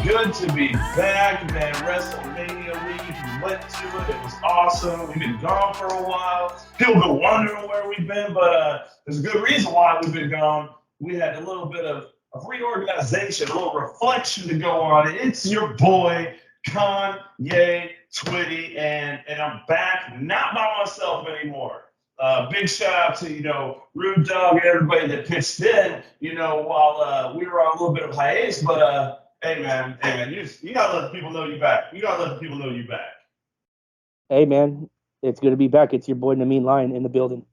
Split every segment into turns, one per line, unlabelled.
good to be back, man. WrestleMania week, we went to it. It was awesome. We've been gone for a while. People been wondering where we've been, but there's a good reason why we've been gone. We had a little bit of reorganization, a little reflection to go on. It's your boy, Kanye, Twitty, and I'm back, not by myself anymore. Big shout out to Rude Dog and everybody that pitched in. While we were on a little bit of hiatus, but hey man, you gotta let the people know you back. You gotta let the people know you back.
Hey man, it's good to be back. It's your boy Nemean Lion in the building,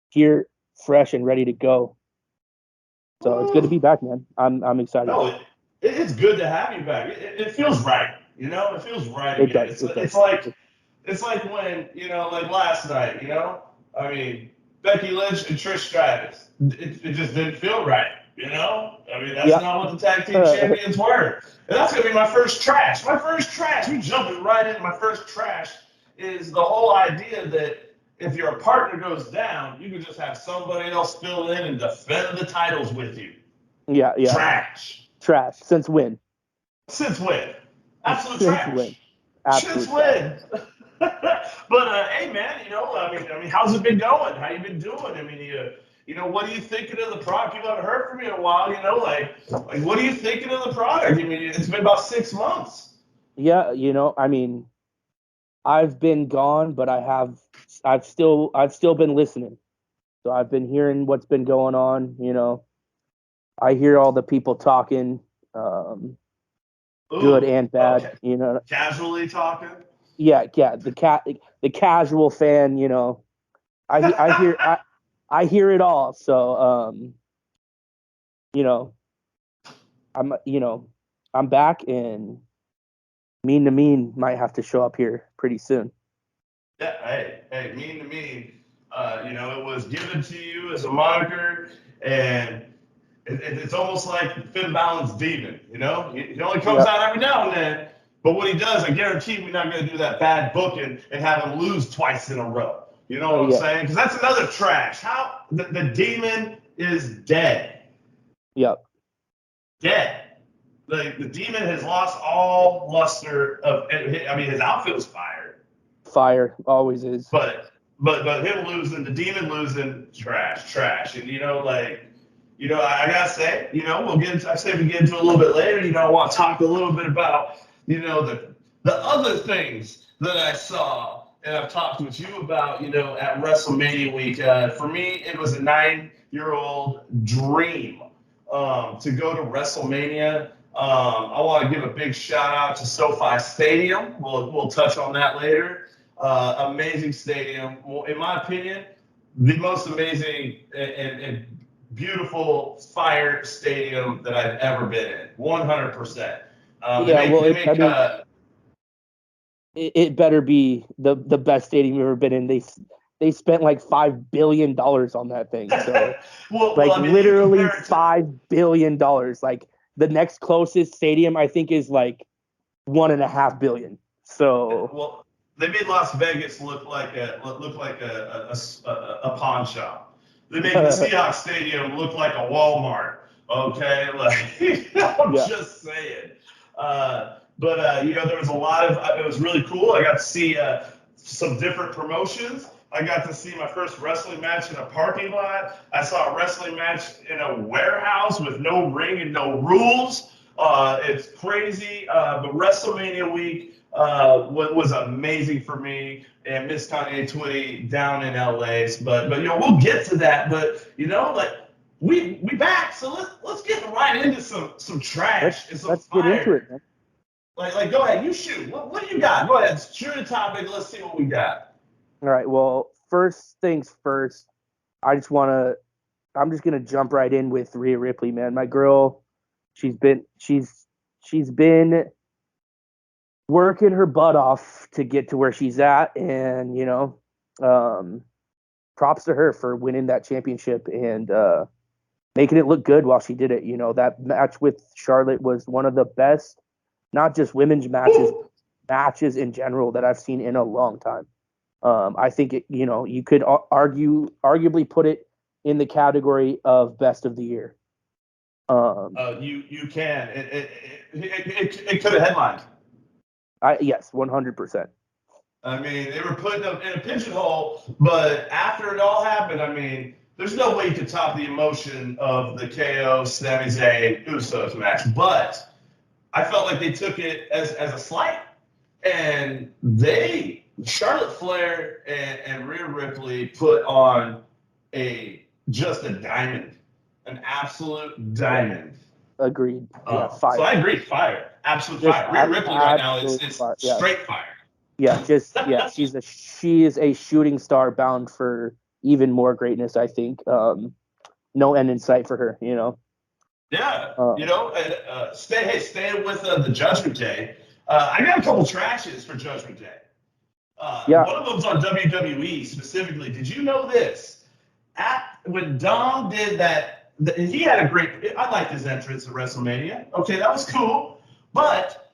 here, fresh and ready to go. So it's good to be back, man. I'm excited.
No, it's good to have you back. It feels right. It feels right
It
again.
does.
It's like when like last night. I mean, Becky Lynch and Trish Stratus. It just didn't feel right. I mean, that's not what the tag team champions were. And that's gonna be my first trash. My first trash. We jumping right into my first trash is the whole idea that if your partner goes down, you can just have somebody else fill in and defend the titles with you.
Yeah. Trash. Since when?
Since when? Absolute
Since
trash.
when?
Since when? But hey, man, I mean, how's it been going? How you been doing? I mean, what are you thinking of the product? People haven't heard from you in a while. Like what are you thinking of the product? I mean, it's been about 6 months.
Yeah, I mean, I've been gone, but I've still been listening. So I've been hearing what's been going on. I hear all the people talking, good and bad.
Okay. Casually talking.
Yeah. The casual fan. I hear it all. So I'm back, and Mean to Mean might have to show up here pretty soon.
Yeah. Hey, Mean to Mean. It was given to you as a moniker, and it's almost like Finn Balor's demon. He only comes out every now and then. But what he does, I guarantee we're not going to do that bad booking and have him lose twice in a row. You know what I'm saying? Because that's another trash. How the demon is dead.
Yep.
Dead. The demon has lost all luster of. I mean, his outfit was fired.
Fire always is.
But him losing, the demon losing, trash. And I gotta say, we'll get into. I say we get into a little bit later. I want to talk a little bit about the other things that I saw and I've talked with you about, at WrestleMania week. For me, it was a 9-year-old dream to go to WrestleMania. I want to give a big shout out to SoFi Stadium. We'll touch on that later. Amazing stadium. Well, in my opinion, the most amazing and beautiful fire stadium that I've ever been in. 100%.
It better be the best stadium you've ever been in. They spent like $5 billion on that thing. So literally $5 billion. Like the next closest stadium I think is like $1.5 billion. So
they made Las Vegas look like a pawn shop. They made the Seahawks Stadium look like a Walmart. Okay, just saying. There was a lot of. It was really cool. I got to see some different promotions. I got to see my first wrestling match in a parking lot. I saw a wrestling match in a warehouse with no ring and no rules. It's crazy. But WrestleMania week was amazing for me and Miss Kanye Twitty down in LA. But we'll get to that. But we back. So let's get right into some trash and some
let's
fire.
Get into it, man.
Like, go ahead. You shoot. What do you got? Go ahead. Shoot a topic. Let's see what we got.
All right. Well, first things first. I'm just gonna jump right in with Rhea Ripley, man. My girl, she's been working her butt off to get to where she's at, and props to her for winning that championship and making it look good while she did it. That match with Charlotte was one of the best, not just women's matches in general that I've seen in a long time. I think you could arguably put it in the category of best of the year.
You can. It could have headlined.
Yes, 100%.
I mean, they were putting them in a pigeonhole, but after it all happened, I mean, there's no way you could top the emotion of the KO, Sami Zayn, Usos match. But I felt like they took it as a slight, and Charlotte Flair and Rhea Ripley put on just a diamond, an absolute diamond.
Agreed. Yeah, fire.
So I agree, fire, absolute fire. Rhea Ripley right now is straight fire.
Yeah, she is a shooting star bound for even more greatness. I think. No end in sight for her.
Yeah, staying with the Judgment Day. I got a couple trashes for Judgment Day. One of them's on WWE specifically. Did you know this? When Dom did that, he had a great. I liked his entrance at WrestleMania. Okay, that was cool. But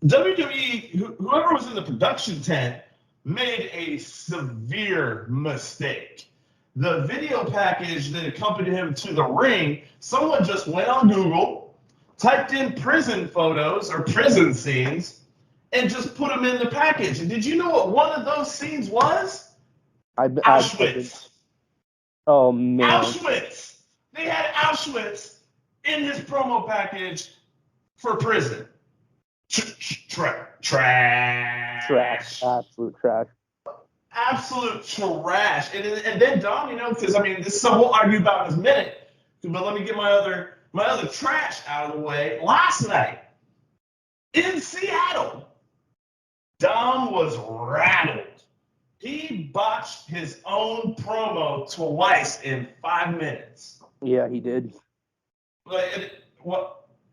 WWE, whoever was in the production tent, made a severe mistake. The video package that accompanied him to the ring, someone just went on Google, typed in prison photos or prison scenes, and just put them in the package. And did you know what one of those scenes was? Auschwitz.
Oh, man.
Auschwitz. They had Auschwitz in his promo package for prison. Trash.
Absolute trash.
Absolute trash. And then Dom, because I mean, this is something we'll argue about in a minute. But let me get my other trash out of the way. Last night in Seattle, Dom was rattled. He botched his own promo twice in 5 minutes.
Yeah, he did.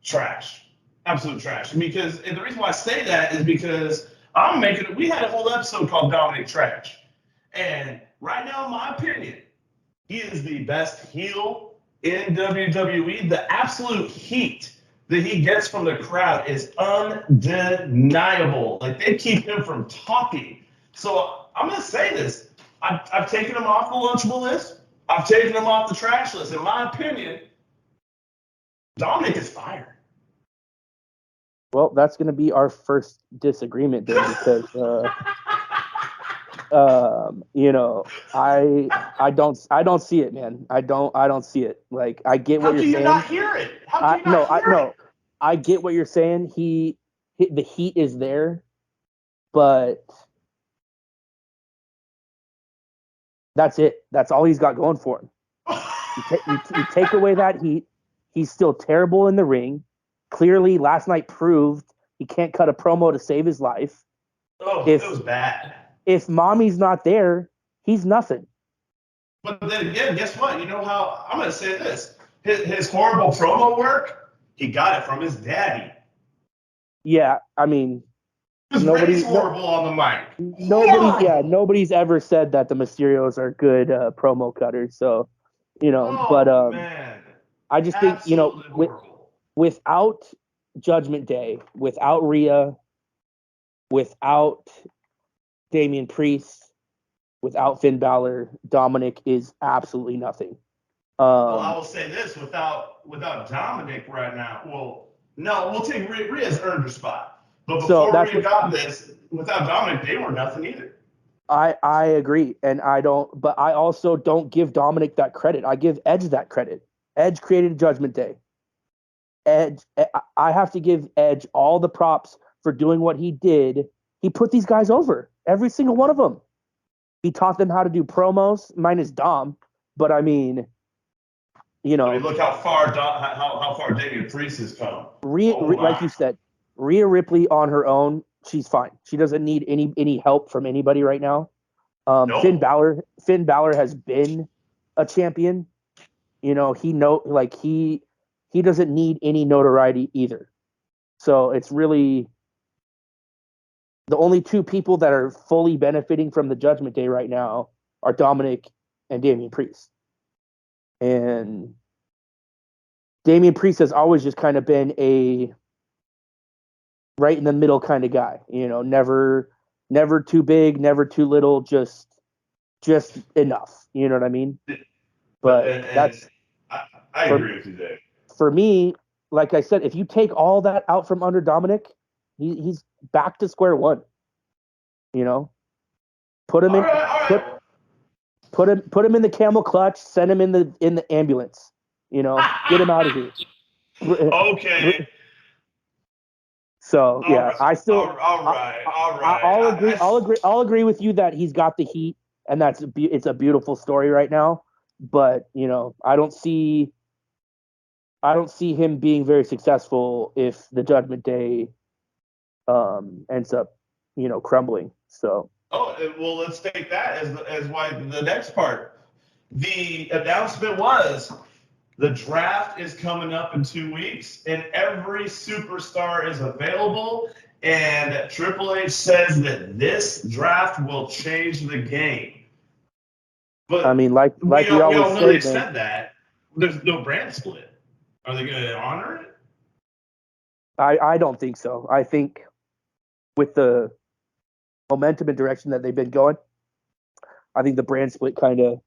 Trash. Absolute trash. Because and the reason why I say that is because we had a whole episode called Dominic Trash. And right now, in my opinion, he is the best heel in WWE. The absolute heat that he gets from the crowd is undeniable. Like, they keep him from talking. So I'm going to say this. I've taken him off the lunchable list. I've taken him off the trash list. In my opinion, Dominic is fire.
Well, that's going to be our first disagreement there because, I don't see it, man. I don't see it. Like, I get what you're saying.
How can you not hear it? How can you not hear it?
I get what you're saying. The heat is there, but that's it. That's all he's got going for him. You take away that heat, he's still terrible in the ring. Clearly, last night proved he can't cut a promo to save his life.
It was bad.
If Mommy's not there, he's nothing.
But then again, guess what? You know how I'm going to say this: his horrible promo work, he got it from his daddy.
Yeah, I mean,
nobody's horrible on the mic.
Nobody's ever said that the Mysterios are good promo cutters. So,
man.
I just think without Judgment Day, without Rhea, without Damian Priest, without Finn Balor, Dominic is absolutely nothing.
Well, I will say this: without Dominic right now, we'll take Rhea's earned her spot. But before Rhea got this, without Dominic, they were nothing either.
I agree, and I also don't give Dominic that credit. I give Edge that credit. Edge created Judgment Day. Edge, I have to give Edge all the props for doing what he did. He put these guys over, every single one of them. He taught them how to do promos, minus Dom. But I mean,
look how far Damian Priest has come.
Like you said, Rhea Ripley on her own, she's fine. She doesn't need any help from anybody right now.
Nope.
Finn Balor has been a champion. He doesn't need any notoriety either. So it's really the only two people that are fully benefiting from the Judgment Day right now are Dominic and Damian Priest. And Damian Priest has always just kind of been a right in the middle kind of guy, never too big, never too little, just enough. You know what I mean? But
I agree with you there.
for me, like I said, if you take all that out from under Dominic, he's back to square one. Put him put him in the camel clutch, send him in the ambulance. Get him out of here.
Okay.
So yeah, I still
all right.
I'll agree with you that he's got the heat, and it's a beautiful story right now. But I don't see him being very successful if the Judgment Day ends up crumbling. So
well, let's take that as why the next part. The announcement was the draft is coming up in 2 weeks, and every superstar is available. And Triple H says that this draft will change the game. But
I mean, like we always
all know they
say,
said that. There's no brand split. Are they going to honor it?
I don't think so. I think with the momentum and direction that they've been going, I think the brand split kind of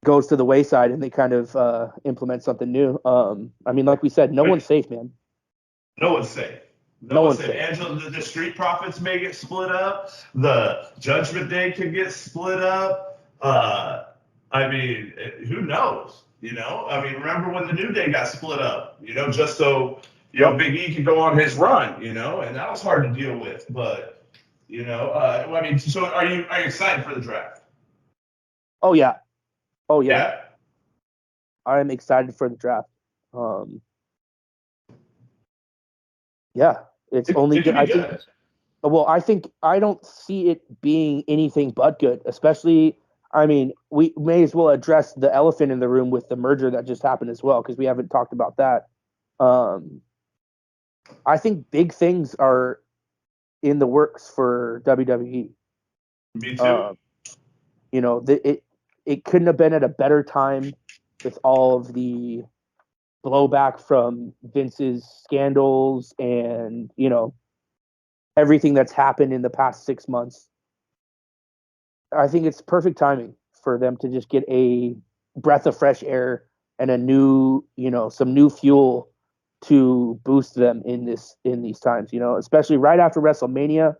goes to the wayside, and they kind of implement something new. I mean, like we said, no one's safe, man.
No one's safe. No one's safe. Angela, the Street Profits may get split up. The Judgment Day could get split up. I mean, who knows? I mean, remember when the New Day got split up? Just so Big E could go on his run. And that was hard to deal with. But I mean, so are you excited for the draft?
Oh yeah. I'm excited for the draft. Yeah, it's only good. I think I don't see it being anything but good. Especially, I mean, we may as well address the elephant in the room with the merger that just happened as well, because we haven't talked about that. I think big things are in the works for WWE.
Me too.
It couldn't have been at a better time with all of the blowback from Vince's scandals and everything that's happened in the past 6 months. I think it's perfect timing for them to just get a breath of fresh air and a new, some new fuel to boost them in these times, especially right after WrestleMania.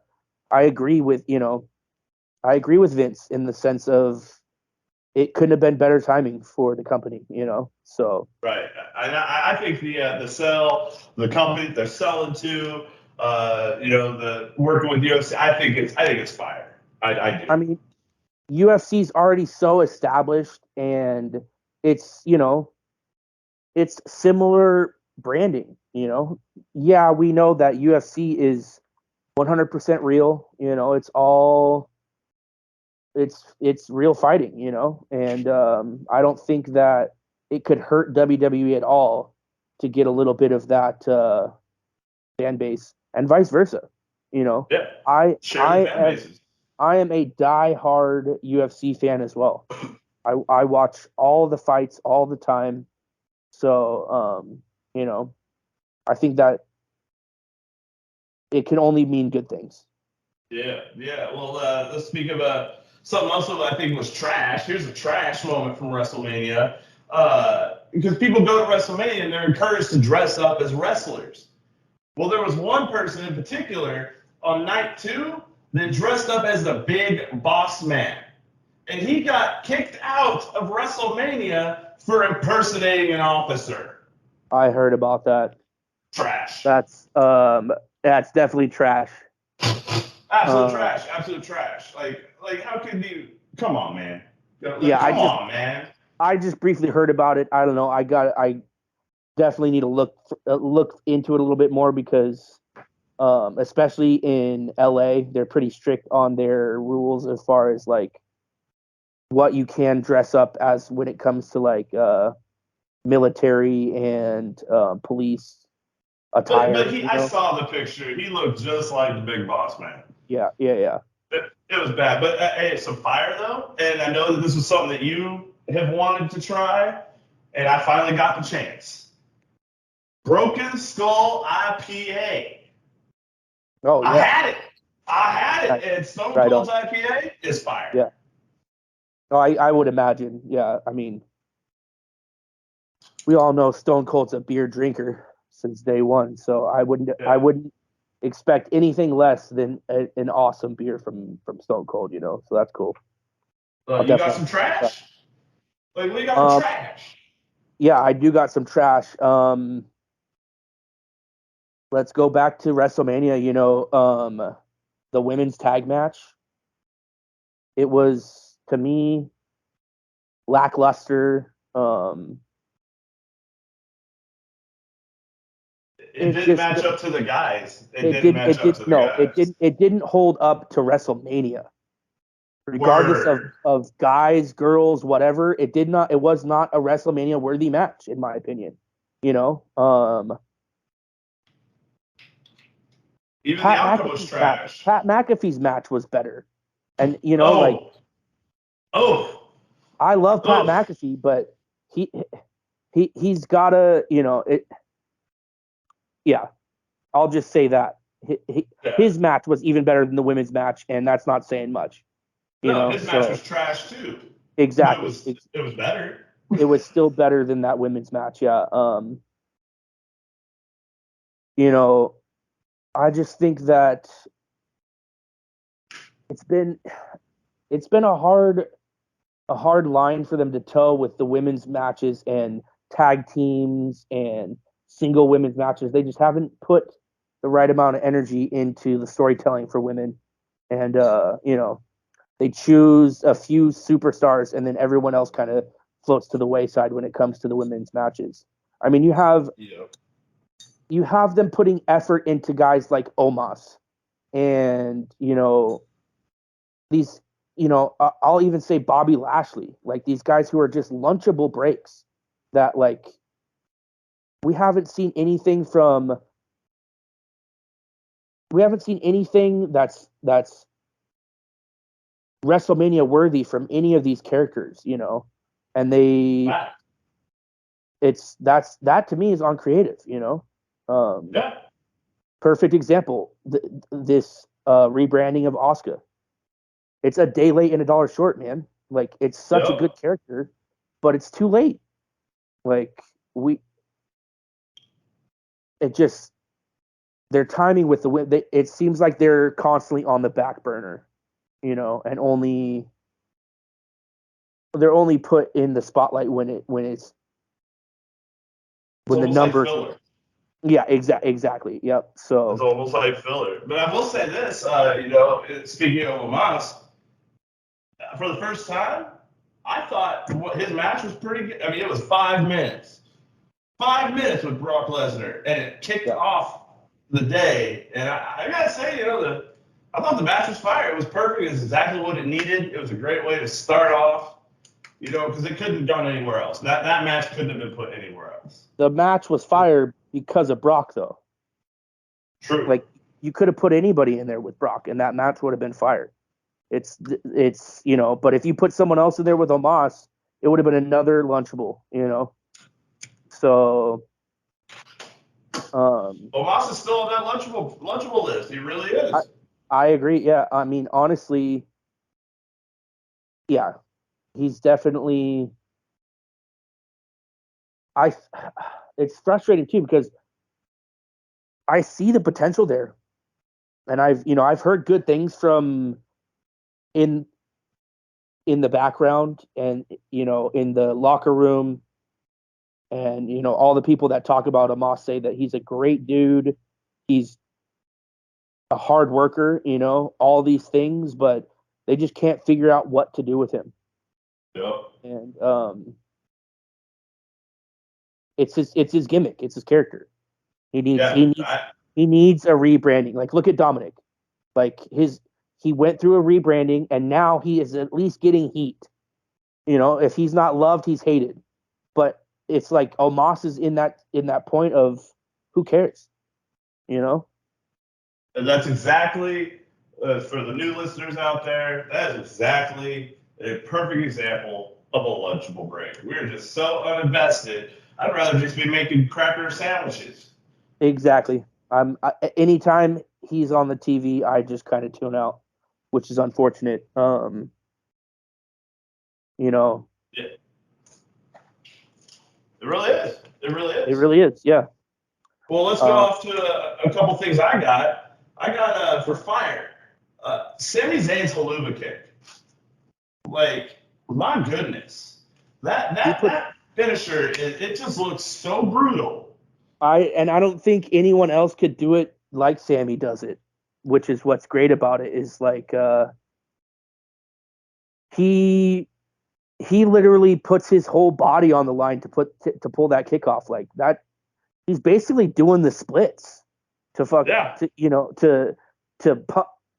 I agree with Vince in the sense of it couldn't have been better timing for the company, so.
Right. I think the company they're selling to, the working with UFC, I think it's fire. I do.
I mean, UFC's already so established, and it's it's similar branding. Yeah, we know that UFC is 100% real. It's real fighting. And I don't think that it could hurt WWE at all to get a little bit of that fan base, and vice versa.
Yeah.
I am a die-hard UFC fan as well. I watch all the fights all the time. So, I think that it can only mean good things.
Yeah. Well, let's speak of something else that I think was trash. Here's a trash moment from WrestleMania. Because people go to WrestleMania and they're encouraged to dress up as wrestlers. Well, there was one person in particular on night 2 that dressed up as the Big Boss Man. And he got kicked out of WrestleMania for impersonating an officer.
I heard about that.
Trash.
That's definitely trash.
Absolute trash. Like how could you? Come on, man. Come on, man.
I just briefly heard about it. I don't know. I definitely need to look into it a little bit more, because especially in LA, they're pretty strict on their rules as far as like what you can dress up as when it comes to like military and police attire.
But I saw the picture. He looked just like the Big Boss Man.
Yeah.
It was bad, but hey, it's some fire though, and I know that this was something that you have wanted to try, and I finally got the chance. Broken Skull IPA.
Oh yeah.
I had it, and Stone Cold's IPA is fire.
Yeah. Oh, I would imagine. Yeah, I mean, we all know Stone Cold's a beer drinker since day one, so I wouldn't expect anything less than an awesome beer from Stone Cold, so that's cool.
You got some trash? Like, what you got for trash?
Yeah, I do got some trash. Let's go back to WrestleMania, the women's tag match. It was, to me, lackluster.
It didn't match up to the guys. It
didn't hold up to WrestleMania. Regardless of guys, girls, whatever, it was not a WrestleMania worthy match, in my opinion.
Even the outcome was trash.
Pat McAfee's match was better. And I love Pat McAfee, but he's gotta, I'll just say that. His match was even better than the women's match, and that's not saying much.
His match was trash too.
Exactly.
It was better.
It was still better than that women's match, yeah. I just think that it's been a hard line for them to toe with the women's matches and tag teams and single women's matches. They just haven't put the right amount of energy into the storytelling for women. And they choose a few superstars and then everyone else kind of floats to the wayside when it comes to the women's matches. I mean, you have them putting effort into guys like Omos and, these, I'll even say Bobby Lashley, like these guys who are just lunchable breaks that, like, we haven't seen anything that's WrestleMania worthy from any of these characters, and that to me is on creative, Perfect example, this rebranding of Asuka. It's a day late and a dollar short, man. Like, it's such a good character, but it's too late. Like, their timing with it seems like they're constantly on the back burner, and they're only put in the spotlight when the numbers.
Like filler.
Yeah, exactly. Yep. So
it's almost like filler. But I will say this, speaking of Omos, for the first time, I thought his match was pretty good. I mean, it was 5 minutes. 5 minutes with Brock Lesnar, and it kicked off the day. And I gotta say, I thought the match was fire. It was perfect. It was exactly what it needed. It was a great way to start off, because it couldn't have gone anywhere else. That match couldn't have been put anywhere else.
The match was fire because of Brock, though.
True.
Like, you could have put anybody in there with Brock, and that match would have been fire. It's but if you put someone else in there with Omos, it would have been another lunchable, So
Omos is still on that lunchable list. He really is.
I agree. Yeah, I mean, honestly, yeah, he's definitely. It's frustrating too because I see the potential there, and I've heard good things from in the background and in the locker room, and all the people that talk about Omos say that he's a great dude, he's a hard worker, all these things, but they just can't figure out what to do with him.
Yep.
And it's his gimmick, it's his character. He needs a rebranding. Like, look at Dominic. Like, he went through a rebranding and now he is at least getting heat. If he's not loved, he's hated. But it's like Omos is in that point of who cares,
And that's exactly, for the new listeners out there, that is exactly a perfect example of a lunchable break. We're just so uninvested. I'd rather just be making cracker sandwiches.
Exactly. Anytime he's on the TV, I just kind of tune out, which is unfortunate.
Yeah. It really is. It really is.
It really is. Yeah.
Well, let's go off to a couple things I got. For fire, Sami Zayn's haluva kick. Like, my goodness, that finisher, it just looks so brutal.
I don't think anyone else could do it like Sami does it, which is what's great about it. Is like he literally puts his whole body on the line to pull that kick off like that. He's basically doing the splits to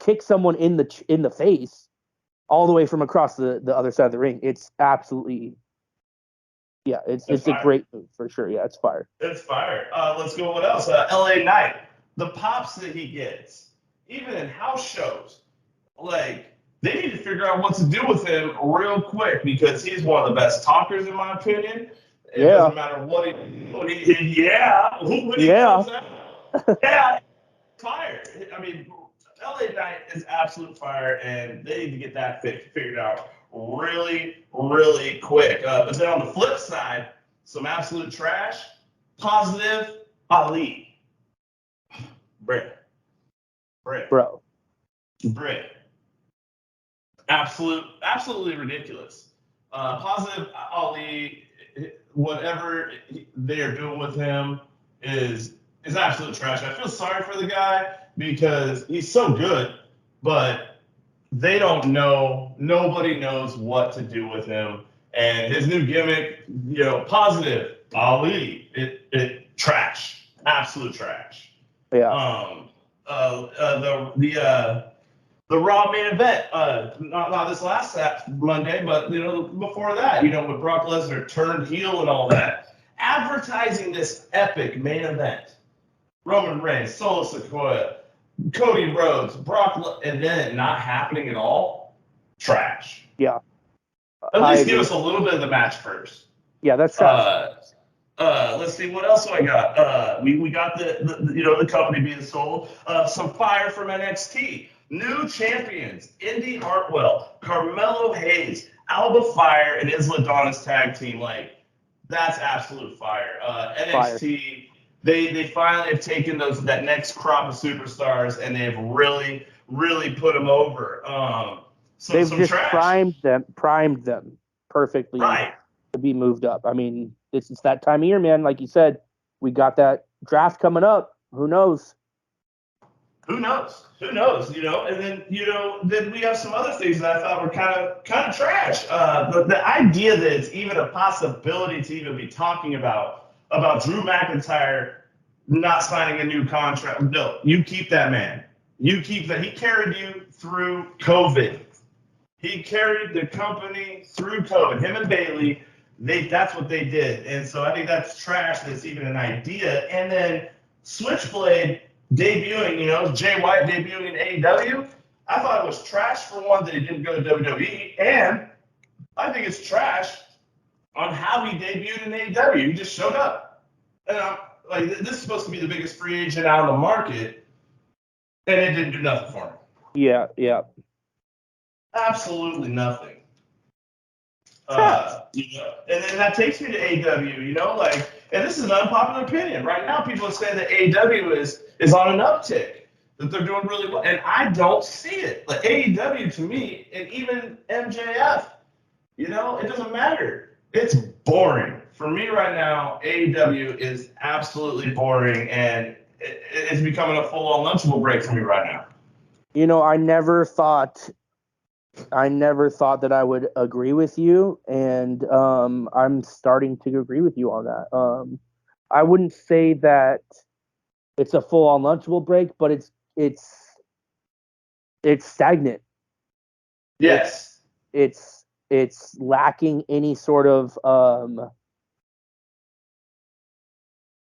kick someone in the face all the way from across the other side of the ring. It's absolutely, it's a great move for sure. Yeah, it's fire.
It's fire. Let's go. What else? LA Knight. The pops that he gets, even in house shows, like they need to figure out what to do with him real quick because he's one of the best talkers in my opinion. It doesn't matter what he comes out. Yeah, fire. I mean, LA Knight is absolute fire, and they need to get that figured out really, really quick. But then on the flip side, some absolute trash. Positive Ali. Britt. Absolutely ridiculous. Positive Ali, whatever they are doing with him is absolute trash. I feel sorry for the guy because he's so good, but they don't know. Nobody knows what to do with him. And his new gimmick, positive Ali, it trash, absolute trash.
Yeah.
The Raw main event, not this last Monday, but before that, when Brock Lesnar turned heel and all that, advertising this epic main event, Roman Reigns, Solo Sikoa, Cody Rhodes, and then it not happening at all, trash.
Yeah.
At least give us a little bit of the match first.
Yeah, that's trash.
Let's see, what else do I got? We got the company being sold. Some fire from NXT. New champions, Indy Hartwell, Carmelo Hayes, Alba Fire, and Isla Donna's tag team. Like, that's absolute fire. NXT, they finally have taken that next crop of superstars, and they've really, really put them over.
They've just primed them perfectly
right
to be moved up. I mean, it's that time of year, man. Like you said, we got that draft coming up. Who knows?
Who knows? And then then we have some other things that I thought were kind of trash. The idea that it's even a possibility to even be talking about Drew McIntyre not signing a new contract. No, you keep that man. You keep that. He carried you through COVID. He carried the company through COVID. Him and Bailey, that's what they did. And so I think that's trash. That's even an idea. And then Switchblade debuting, Jay White debuting in AEW. I thought it was trash for one that he didn't go to WWE, and I think it's trash on how he debuted in AEW. He just showed up, and I'm like, this is supposed to be the biggest free agent out on the market, and it didn't do nothing for him.
Yeah.
Absolutely nothing. And then that takes me to AEW. And this is an unpopular opinion. Right now, people are saying that AEW is on an uptick, that they're doing really well. And I don't see it. Like AEW to me, and even MJF, it doesn't matter. It's boring. For me right now, AEW is absolutely boring, and it's becoming a full-on lunchable break for me right now.
I never thought that I would agree with you, and I'm starting to agree with you on that. I wouldn't say that it's a full-on lunchable break, but it's stagnant.
Yes,
it's lacking any sort of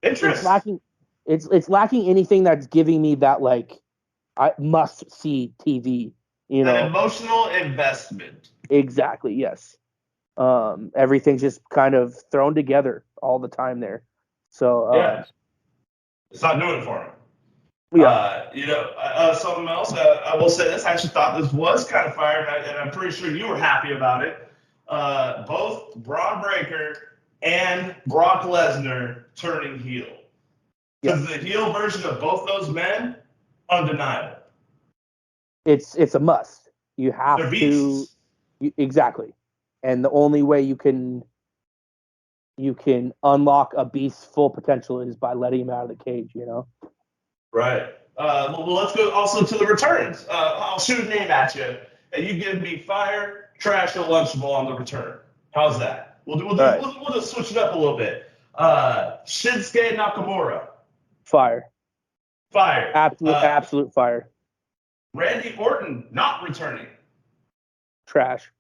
interest.
It's lacking anything that's giving me that I must see TV.
An emotional investment.
Exactly, yes. Everything's just kind of thrown together all the time there. So
it's not doing it for him.
Yeah.
Something else. I will say this. I actually thought this was kind of fire, and I'm pretty sure you were happy about it. Both Braun Breaker and Brock Lesnar turning heel. Because the heel version of both those men, undeniable.
It's a must. You have
They're
to exactly. And the only way you can unlock a beast's full potential is by letting him out of the cage, you know?
Right. Well, let's go also to the returns. I'll shoot a name at you, and you give me fire, trash, or lunchable on the return. How's that? We'll just switch it up a little bit. Shinsuke Nakamura.
Fire.
Fire.
Absolute fire.
Randy Orton not returning.
Trash.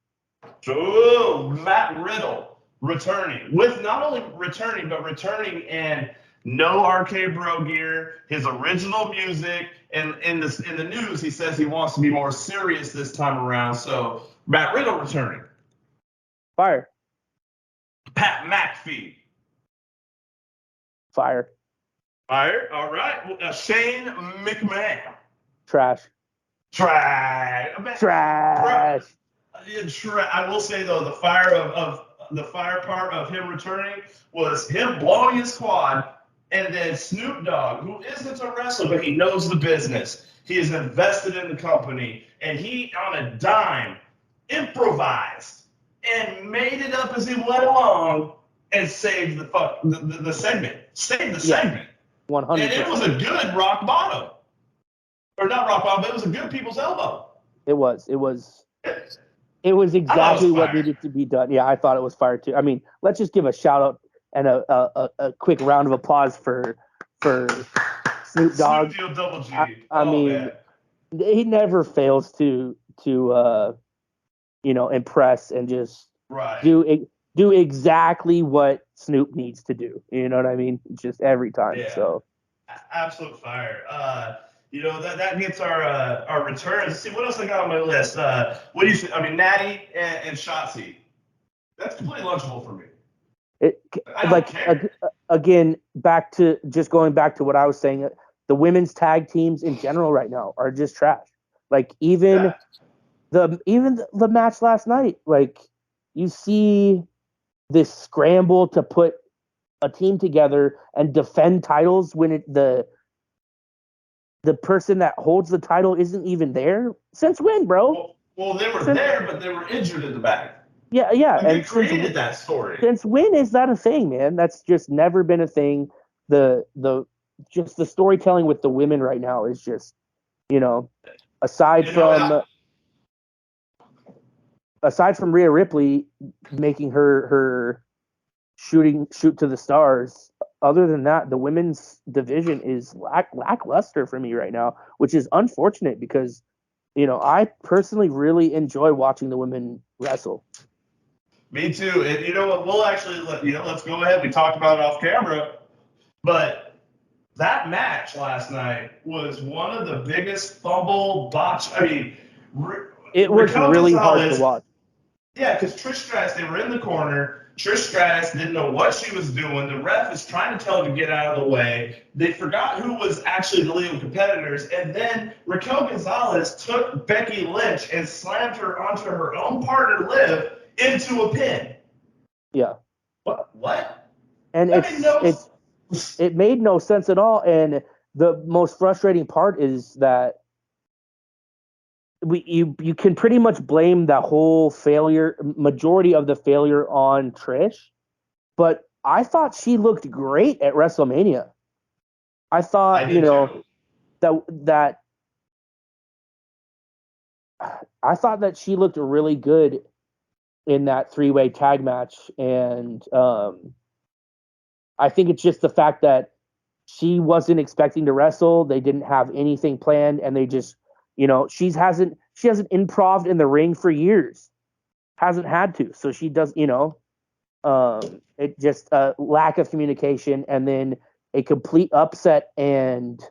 Ooh, Matt Riddle returning. With not only returning, but returning and no RK Bro gear, his original music, and in the news he says he wants to be more serious this time around. So Matt Riddle returning.
Fire.
Pat McAfee.
Fire.
Fire. All right. Shane McMahon.
Trash.
Trash. I will say though, the fire part of him returning was him blowing his quad, and then Snoop Dogg, who isn't a wrestler but he knows the business, he is invested in the company, and he on a dime improvised and made it up as he went along and saved the segment. Saved the segment.
100%.
And it was a good rock bottom. Or not rock bottom, but it was a good people's elbow.
It was exactly what needed to be done. Yeah, I thought it was fire too. I mean, let's just give a shout out and a quick round of applause for Snoop Dogg.
Snoop Double G.
I mean, man. He never fails to impress and just do exactly what Snoop needs to do. You know what I mean? Just every time.
Yeah.
So
absolute fire. That gets our returns. Let's see what else I got on my list. What do you think? I mean, Natty and Shotzi. That's completely lunchable for me.
Again, going back to what I was saying, the women's tag teams in general right now are just trash. Like even the match last night, like you see this scramble to put a team together and defend titles when the person that holds the title isn't even there. Since when, bro?
Well, they were there, but they were injured in the back.
Yeah.
They created that story.
Since when is that a thing, man? That's just never been a thing. The storytelling with the women right now is just, aside from Rhea Ripley making her shoot to the stars. Other than that, the women's division is lackluster for me right now, which is unfortunate because, I personally really enjoy watching the women wrestle.
Me too. And you know what? We'll actually let's go ahead. We talked about it off camera, but that match last night was one of the biggest fumble botch. I mean,
it was really hard to watch.
Yeah, because Trish Stratus, they were in the corner. Trish Stratus didn't know what she was doing. The ref is trying to tell her to get out of the way. They forgot who was actually the legal competitors. And then Raquel Gonzalez took Becky Lynch and slammed her onto her own partner, Liv, into a pin.
Yeah.
What?
And it made no sense at all. And the most frustrating part is that you can pretty much blame the whole majority of the failure on Trish, but I thought she looked great at WrestleMania. I thought, that I thought that she looked really good in that 3-way tag match, and I think it's just the fact that she wasn't expecting to wrestle. They didn't have anything planned, and they just she hasn't improv'd in the ring for years, hasn't had to. So she does, it just a lack of communication, and then a complete upset and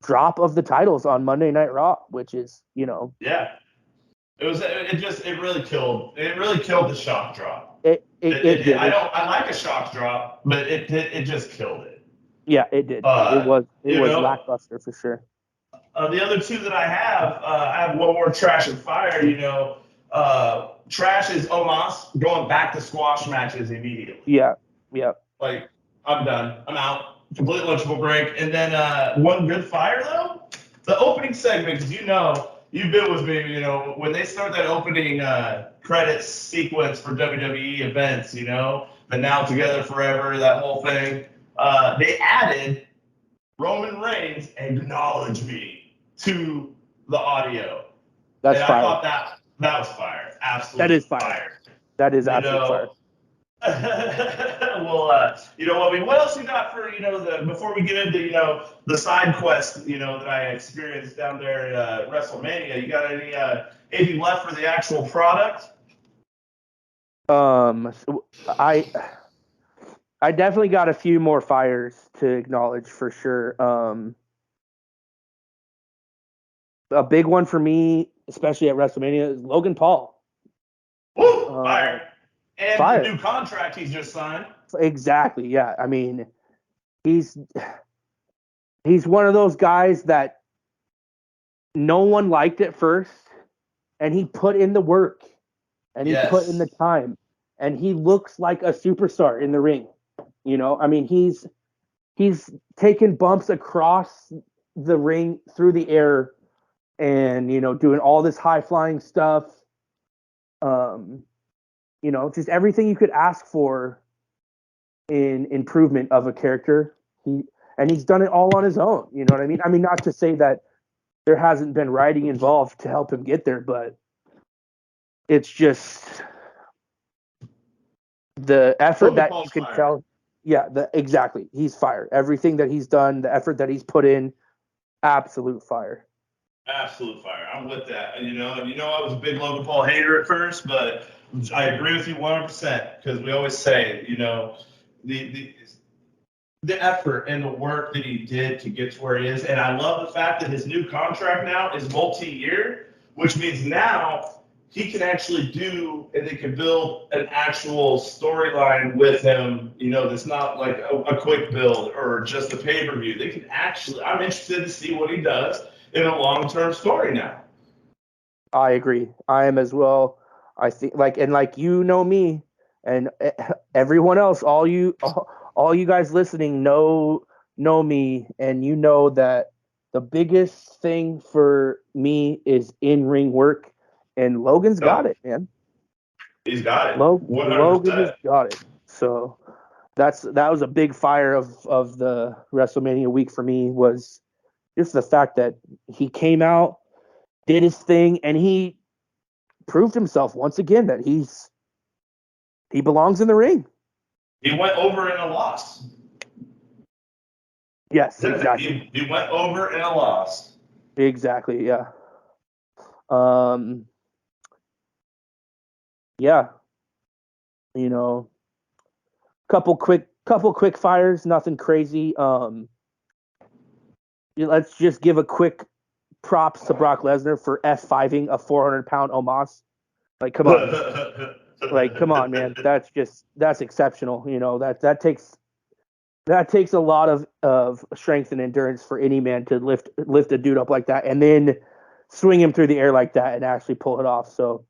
drop of the titles on Monday Night Raw, which is,
yeah, it really killed the shock drop.
It did.
I like a shock drop, but it just killed it.
Yeah, it did. It was lackluster for sure.
The other two that I have one more trash and fire. Trash is Omos going back to squash matches immediately.
Yeah.
Like, I'm done. I'm out. Complete lunchable break. And then one good fire, though, the opening segment, because you've been with me, when they start that opening credits sequence for WWE events, the Now Together Forever, that whole thing, they added Roman Reigns acknowledge me to the audio.
That's fire.
I thought that was fire. Absolutely.
That is fire. That is absolute fire.
Well, what else you got for, before we get into, the side quest, that I experienced down there at WrestleMania, you got anything left for the actual product?
I definitely got a few more fires to acknowledge for sure. A big one for me, especially at WrestleMania, is Logan Paul.
Woo! Fire. And
fire.
The new contract he's just signed.
Exactly, yeah. I mean, he's one of those guys that no one liked at first, and he put in the work, and he put in the time, and he looks like a superstar in the ring. I mean, he's taken bumps across the ring through the air and, doing all this high flying stuff. Just everything you could ask for in improvement of a character. He's done it all on his own. You know what I mean? I mean, not to say that there hasn't been writing involved to help him get there, but it's just the effort that you can tell. Yeah, exactly. He's fire. Everything that he's done, the effort that he's put in, absolute fire.
Absolute fire. I'm with that. I was a big Logan Paul hater at first, but I agree with you 100% because we always say, the effort and the work that he did to get to where he is. And I love the fact that his new contract now is multi-year, which means now he can actually and they can build an actual storyline with him, that's not like a quick build or just a pay-per-view. They can I'm interested to see what he does in a long-term story now.
I agree. I am as well. I think like me and everyone else, all you guys listening know me, and that the biggest thing for me is in-ring work, and Logan's got it, man.
He's got it.
100%. Logan has got it. So that was a big fire of the WrestleMania week for me, was just the fact that he came out, did his thing, and he proved himself once again that he belongs in the ring.
He went over in a loss.
Yes, exactly.
He went over in a loss.
Exactly, yeah. Yeah. Couple quick fires, nothing crazy. Let's just give a quick props to Brock Lesnar for F5ing a 400-pound Omos. Like, come on. Come on, man. That's exceptional. That takes a lot of strength and endurance for any man to lift a dude up like that and then swing him through the air like that and actually pull it off. So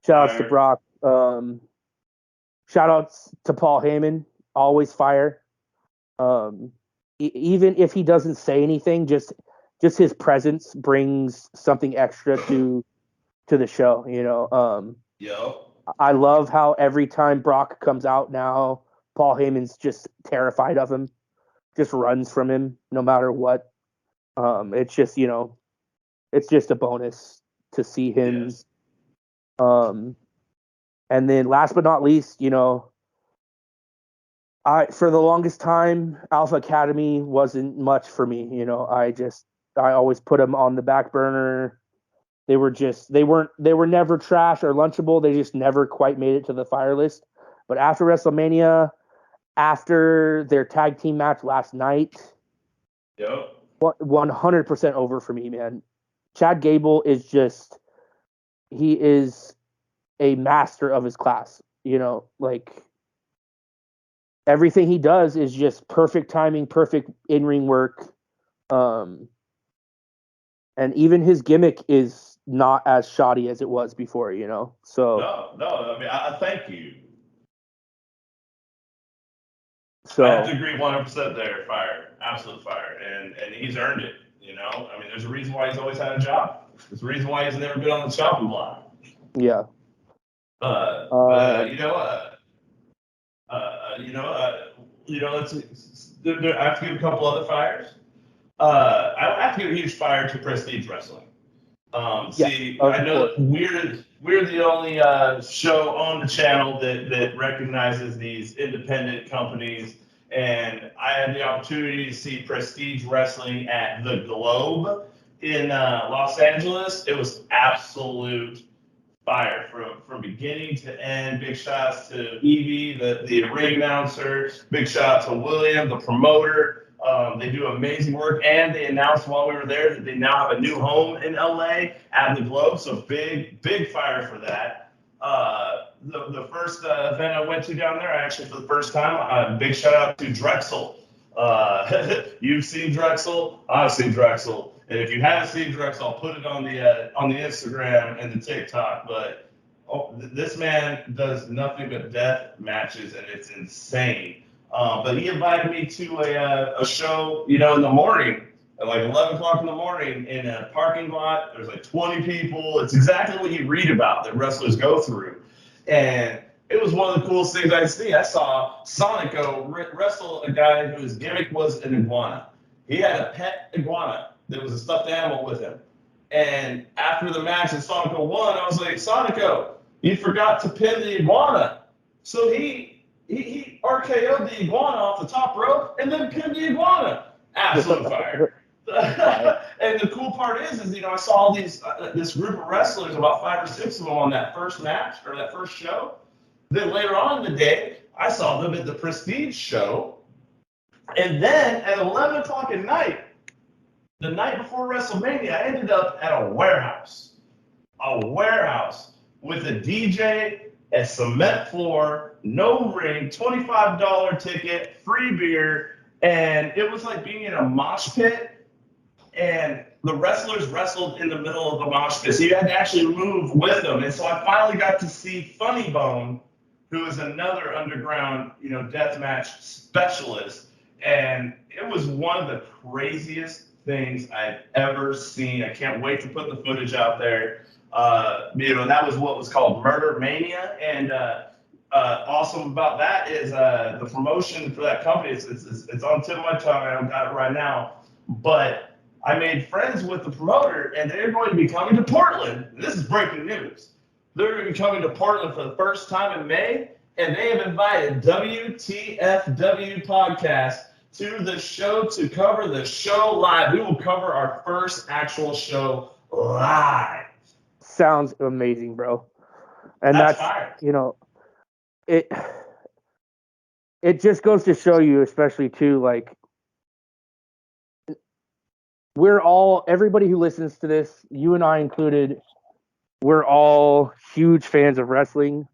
shout outs to Brock. Shout outs to Paul Heyman. Always fire. Even if he doesn't say anything, just his presence brings something extra to the show. I love how every time Brock comes out now, Paul Heyman's just terrified of him, just runs from him no matter what. It's just it's just a bonus to see him. Yes. And then last but not least, for the longest time, Alpha Academy wasn't much for me. I always put them on the back burner. They were never trash or lunchable. They just never quite made it to the fire list. But after WrestleMania, after their tag team match last night, 100% over for me, man. Chad Gable he is a master of his class. Everything he does is just perfect timing, perfect in-ring work. And even his gimmick is not as shoddy as it was before, you know? So
no, I mean, I thank you.
So
I have to agree 100% there. Fire, absolute fire, and he's earned it. You know, I mean, there's a reason why he's always had a job. There's a reason why he's never been on the chopping block.
Yeah.
But let's. I have to give a couple other fires. I have to give a huge fire to Prestige Wrestling. I know that we're the only show on the channel that recognizes these independent companies, and I had the opportunity to see Prestige Wrestling at the Globe in Los Angeles. It was absolute fire from beginning to end. Big shots to Evie, the ring announcer. Big shout out to William, the promoter. They do amazing work, and they announced while we were there that they now have a new home in LA at the Globe. So big fire for that. The first event I went to down there, actually for the first time, big shout out to Drexel. You've seen Drexel, I've seen Drexel, and if you haven't seen Drexel, I'll put it on the Instagram and the TikTok. But this man does nothing but death matches, and it's insane. But he invited me to a show, in the morning, at like 11 o'clock in the morning, in a parking lot. There's like 20 people. It's exactly what you read about that wrestlers go through. And it was one of the coolest things I'd seen. I saw Sonico wrestle a guy whose gimmick was an iguana. He had a pet iguana that was a stuffed animal with him. And after the match and Sonico won, I was like, Sonico, you forgot to pin the iguana. So he RKO'd the iguana off the top rope and then pinned the iguana. Absolute fire. And the cool part is I saw all this group of wrestlers, about 5 or 6 of them on that first match or that first show. Then later on in the day, I saw them at the Prestige show. And then at 11 o'clock at night, the night before WrestleMania, I ended up at a warehouse with a DJ, a cement floor, no ring, $25 ticket, free beer, and it was like being in a mosh pit, and the wrestlers wrestled in the middle of the mosh pit, so you had to actually move with them. And so I finally got to see Funny Bone, who is another underground, deathmatch specialist, and it was one of the craziest things I've ever seen. I can't wait to put the footage out there. That was what was called Murder Mania, and awesome about that is the promotion for that company. It's on the tip of my tongue. I don't got it right now, but I made friends with the promoter, and they're going to be coming to Portland. This is breaking news. They're going to be coming to Portland for the first time in May, and they have invited WTFW podcast to the show to cover the show live. We will cover our first actual show live.
Sounds amazing, bro. And that's it just goes to show you, especially too, like, everybody who listens to this, you and I included, we're all huge fans of wrestling,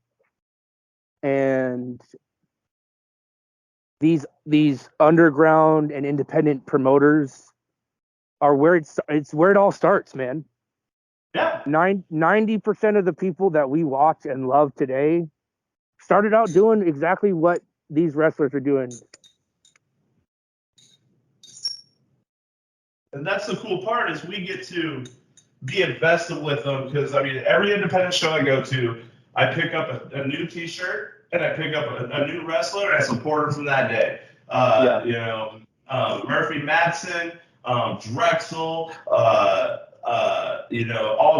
and these underground and independent promoters are where it's where it all starts, man.
Yeah.
90% of the people that we watch and love today started out doing exactly what these wrestlers are doing.
And that's the cool part, is we get to be invested with them, because every independent show I go to, I pick up a new T-shirt and I pick up a new wrestler and I support them from that day. Murphy Madsen, Drexel, all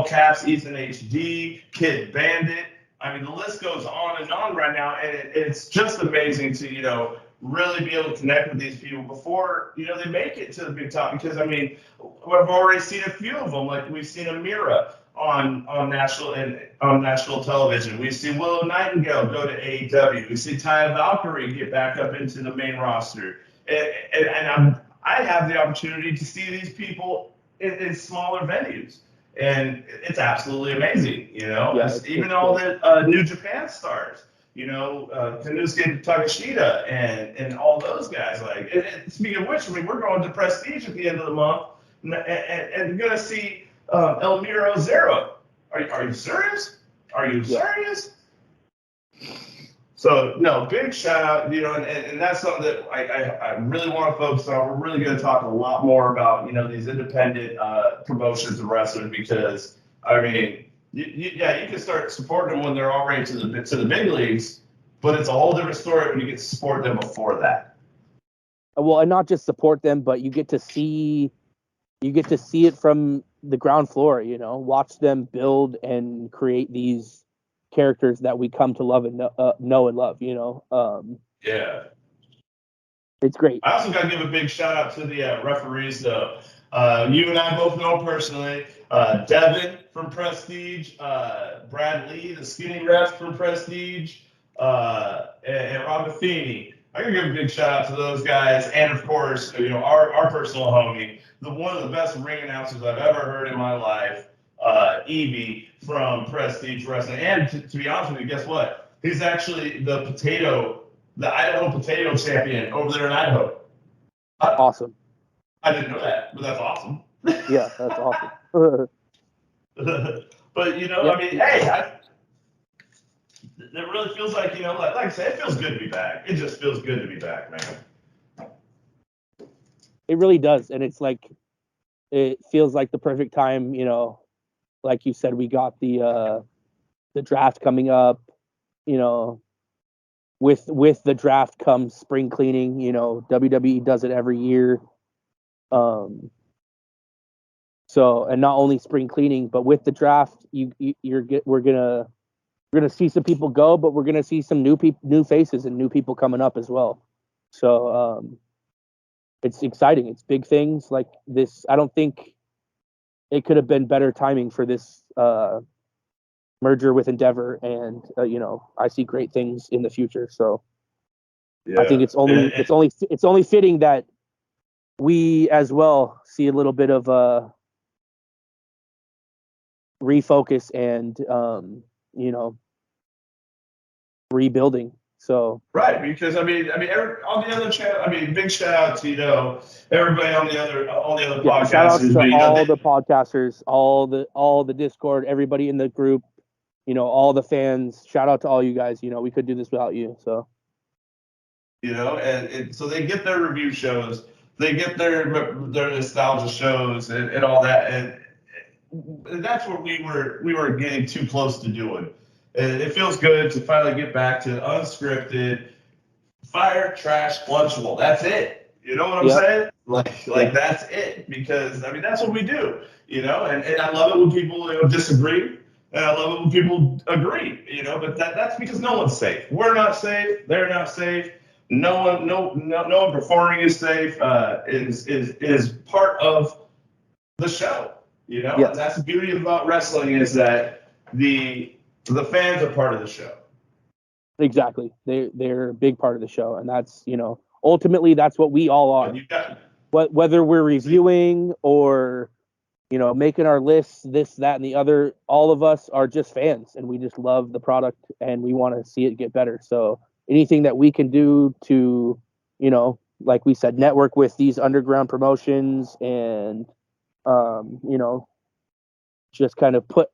caps, Ethan HD, Kid Bandit. The list goes on and on right now, and it's just amazing to really be able to connect with these people before they make it to the big top. Because we've already seen a few of them, like we've seen Amira on national television. We've seen Willow Nightingale go to AEW. We see Taya Valkyrie get back up into the main roster, and I have the opportunity to see these people in smaller venues, and it's absolutely amazing. Even all the New Japan stars. Konosuke Takeshita and all those guys. Speaking of which, we're going to Prestige at the end of the month, and going to see Elmiro Zero. Are you serious? Are you serious? So no, big shout out, and that's something that I really want to focus on. We're really going to talk a lot more about these independent promotions and wrestlers because I mean, you can start supporting them when they're already to the big leagues, but it's a whole different story when you get to support them before that.
Well, and not just support them, but you get to see it from the ground floor. Watch them build and create these characters that we come to love and know and love.
Yeah,
it's great.
I also got to give a big shout out to the referees, though. You and I both know personally. Devin from Prestige, Brad Lee, the skinny ref from Prestige, and Rob Buffini. I gotta give a big shout out to those guys, and of course, our personal homie, one of the best ring announcers I've ever heard in my life, Evie from Prestige Wrestling. And to be honest with you, guess what? He's actually the Idaho potato champion over there in Idaho.
Awesome.
I didn't know that, but that's awesome.
Yeah, that's awesome.
But I mean, hey, it really feels like like I said, it feels good to be back. It just feels good to be back, man.
It really does, and it's like it feels like the perfect time. Like you said, we got the draft coming up. With the draft comes spring cleaning. WWE does it every year. So, and not only spring cleaning, but with the draft, we're gonna see some people go, but we're gonna see some new faces and new people coming up as well. So, it's exciting. It's big things like this. I don't think it could have been better timing for this merger with Endeavor, and I see great things in the future. So, I think it's only fitting that we as well see a little bit of refocus and rebuilding. So
right, because I mean, on the other channel, big shout out to everybody on the other podcasters.
Shout out to all the podcasters, all the Discord, everybody in the group, all the fans. Shout out to all you guys. We could do this without you. So
and so they get their review shows, they get their nostalgia shows and all that, and that's what we were getting too close to doing. And it feels good to finally get back to unscripted, fire, trash, lunchable. That's it. You know what I'm saying? Like that's it. Because that's what we do. And I love it when people disagree, and I love it when people agree. But that's because no one's safe. We're not safe. They're not safe. No one performing is safe. Is part of the show.
Yes.
And that's the beauty about wrestling is that the fans are part of the show.
Exactly. They're a big part of the show, and that's ultimately that's what we all are. Whether we're reviewing or making our lists, this, that, and the other, all of us are just fans, and we just love the product, and we want to see it get better. So anything that we can do to like we said, network with these underground promotions and just kind of put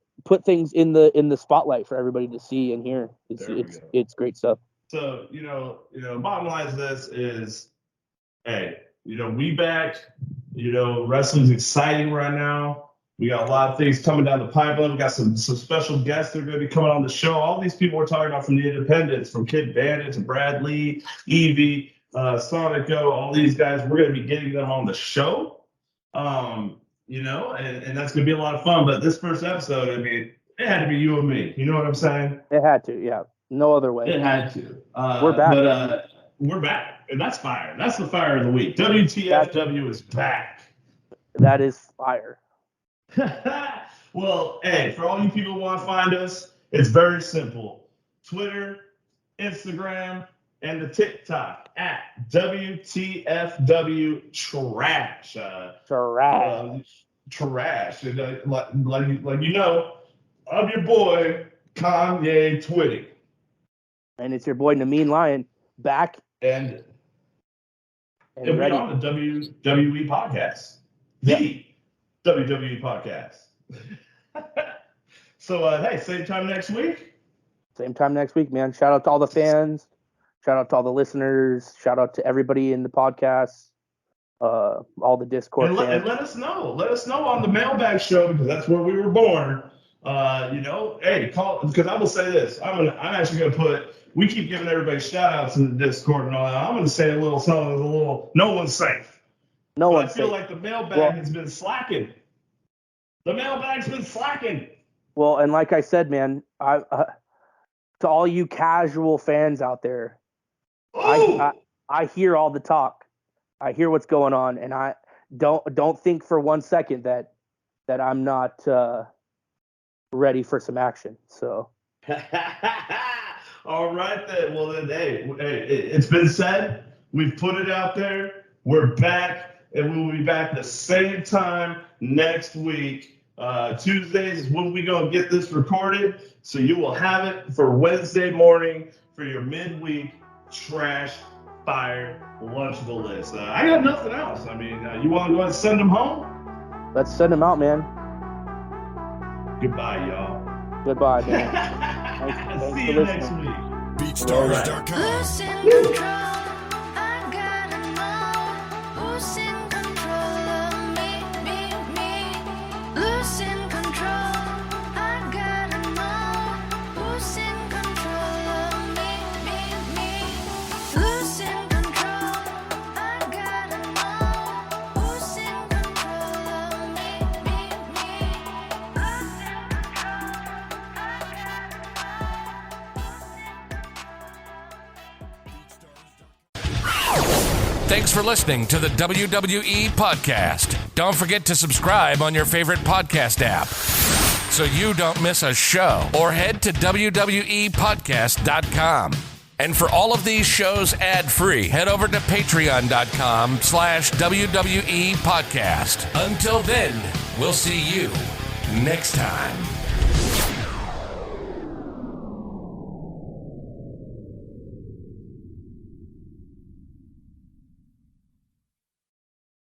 things in the spotlight for everybody to see and hear. It's great stuff.
So bottom line is this is, hey, we back. Wrestling's exciting right now. We got a lot of things coming down the pipeline. We got some special guests that are going to be coming on the show. All these people we're talking about from the independents, from Kid Bandit to Brad Lee, Evie, Sonico, all these guys, we're going to be getting them on the show. And that's going to be a lot of fun. But this first episode, it had to be you and me. You know what I'm saying?
It had to, yeah. No other way.
It had to.
We're back.
But we're back. And that's fire. That's the fire of the week. WTFW is back.
That is fire.
Well, hey, for all you people who want to find us, it's very simple. Twitter, Instagram, and the TikTok at WTFW Trash. Trash. And like I'm your boy, Kanye Twitty.
And it's your boy, Nemean Lion, back.
And we're on the WWE podcast. The WWE podcast. So, hey, same time next week?
Same time next week, man. Shout out to all the fans. Shout out to all the listeners. Shout out to everybody in the podcast. All the Discord fans.
And let us know. Let us know on the mailbag show, because that's where we were born. Hey, call, because I will say this. I'm actually gonna put. We keep giving everybody shout outs in the Discord and all that. I'm gonna say a little something. No one's safe.
No one's safe.
I feel like the mailbag has been slacking. The mailbag's been slacking.
Well, and like I said, man, to all you casual fans out there, I hear all the talk. I hear what's going on, and I don't think for 1 second that I'm not ready for some action. So.
All right then. Well then, hey, it's been said. We've put it out there. We're back, and we will be back the same time next week. Tuesdays is when we're gonna get this recorded, so you will have it for Wednesday morning for your midweek trash fire lunchable list. I got nothing else. I mean, you want to go ahead and send them home?
Let's send them out, man.
Goodbye, y'all.
Goodbye, man. Thanks
See you next week.
BeatStars.com.
Lose in control, I gotta know. Who's in control of me? Lose in control, I gotta know. Who's in control of me? Lose in control, I gotta know. Who's in control of me? Lose in control, I gotta know.
Thanks for listening to the WWE Podcast. Don't forget to subscribe on your favorite podcast app so you don't miss a show, or head to WWEpodcast.com. And for all of these shows ad-free, head over to patreon.com/WWE Podcast. Until then, we'll see you next time.